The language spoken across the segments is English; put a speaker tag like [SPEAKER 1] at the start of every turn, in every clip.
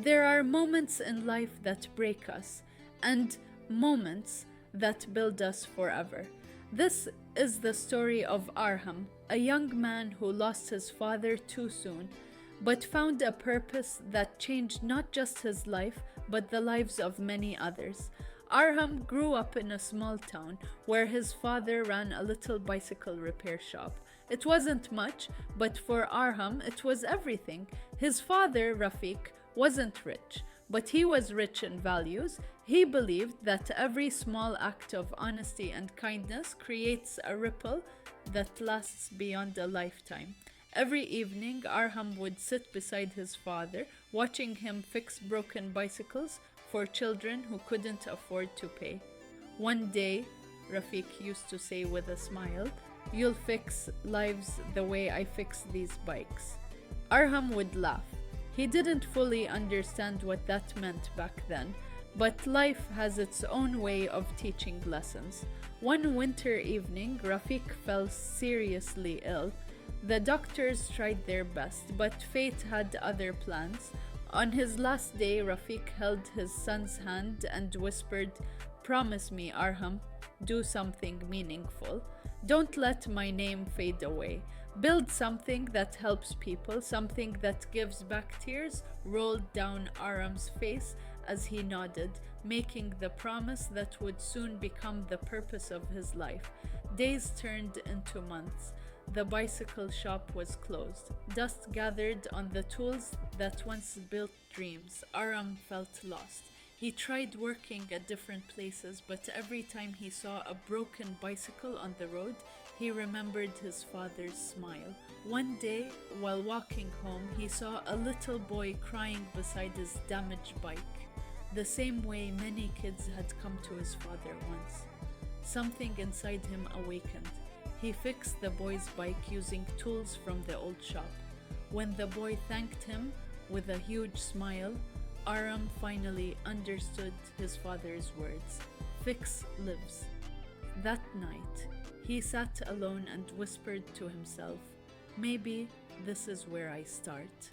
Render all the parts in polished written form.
[SPEAKER 1] There are moments in life that break us, and moments that build us forever. This is the story of Arham, a young man who lost his father too soon, but found a purpose that changed not just his life, but the lives of many others. Arham grew up in a small town where his father ran a little bicycle repair shop. It wasn't much, but for Arham, it was everything. His father, Rafiq, wasn't rich, but he was rich in values. He believed that every small act of honesty and kindness creates a ripple that lasts beyond a lifetime. Every evening, Arham would sit beside his father, watching him fix broken bicycles for children who couldn't afford to pay. One day, Rafiq used to say with a smile, "You'll fix lives the way I fix these bikes." Arham would laugh. He didn't fully understand what that meant back then, but life has its own way of teaching lessons. One winter evening, Rafiq fell seriously ill. The doctors tried their best, but fate had other plans. On his last day, Rafiq held his son's hand and whispered, "Promise me, Arham, do something meaningful. Don't let my name fade away. Build something that helps people, something that gives back." Tears rolled down Arham's face as he nodded, making the promise that would soon become the purpose of his life. Days turned into months. The bicycle shop was closed. Dust gathered on the tools that once built dreams. Arham felt lost. He tried working at different places, but every time he saw a broken bicycle on the road, he remembered his father's smile. One day, while walking home, he saw a little boy crying beside his damaged bike, the same way many kids had come to his father once. Something inside him awakened. He fixed the boy's bike using tools from the old shop. When the boy thanked him with a huge smile, Arham finally understood his father's words. Fix lives. That night, he sat alone and whispered to himself, "Maybe this is where I start."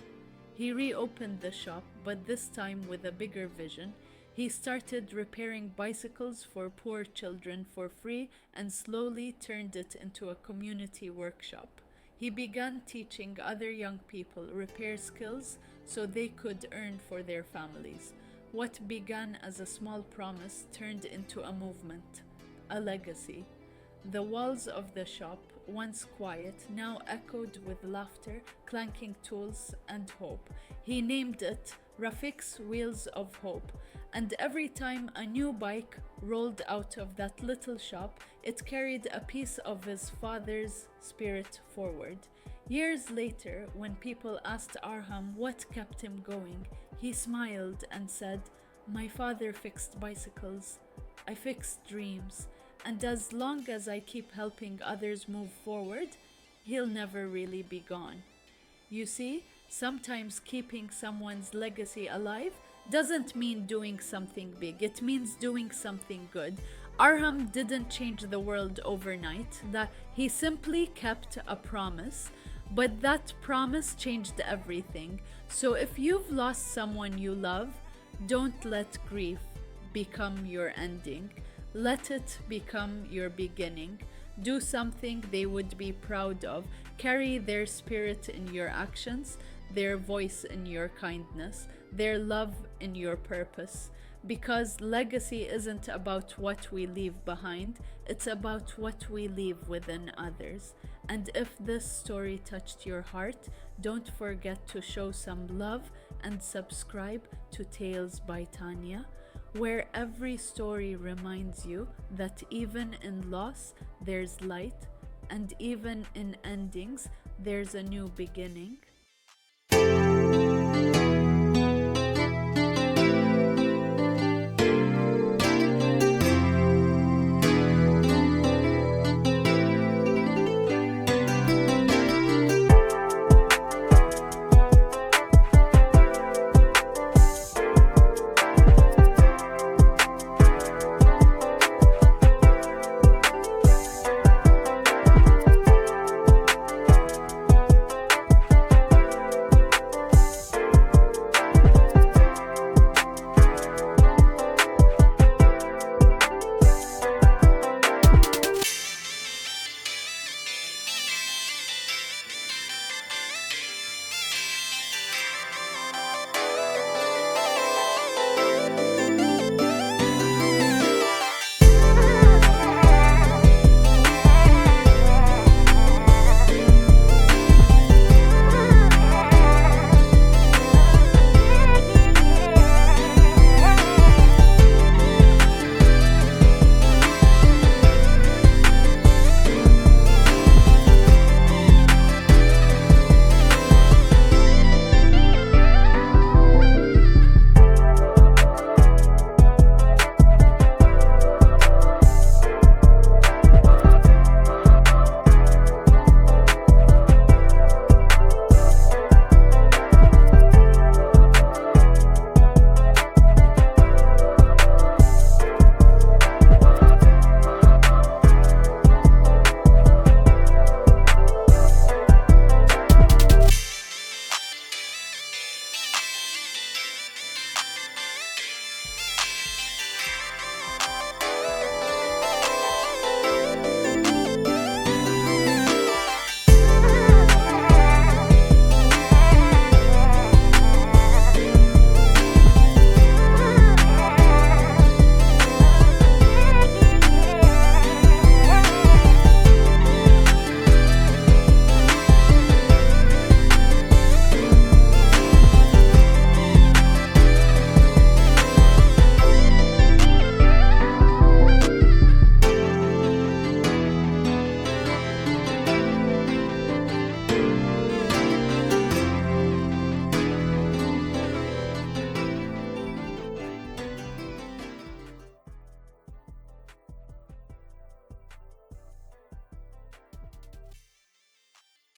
[SPEAKER 1] He reopened the shop, but this time with a bigger vision. He started repairing bicycles for poor children for free and slowly turned it into a community workshop. He began teaching other young people repair skills so they could earn for their families. What began as a small promise turned into a movement, a legacy. The walls of the shop, once quiet, now echoed with laughter, clanking tools, and hope. He named it Rafiq's Wheels of Hope, and every time a new bike rolled out of that little shop, it carried a piece of his father's spirit forward. Years later, when people asked Arham what kept him going, he smiled and said, "My father fixed bicycles. I fixed dreams. And as long as I keep helping others move forward, he'll never really be gone." You see, sometimes keeping someone's legacy alive doesn't mean doing something big. It means doing something good. Arham didn't change the world overnight. That he simply kept a promise, but that promise changed everything. So if you've lost someone you love, don't let grief become your ending. Let it become your beginning. Do something they would be proud of. Carry their spirit in your actions, their voice in your kindness, their love in your purpose. Because legacy isn't about what we leave behind, it's about what we leave within others. And if this story touched your heart, don't forget to show some love and subscribe to Tales by Tania, where every story reminds you that even in loss, there's light, and even in endings, there's a new beginning.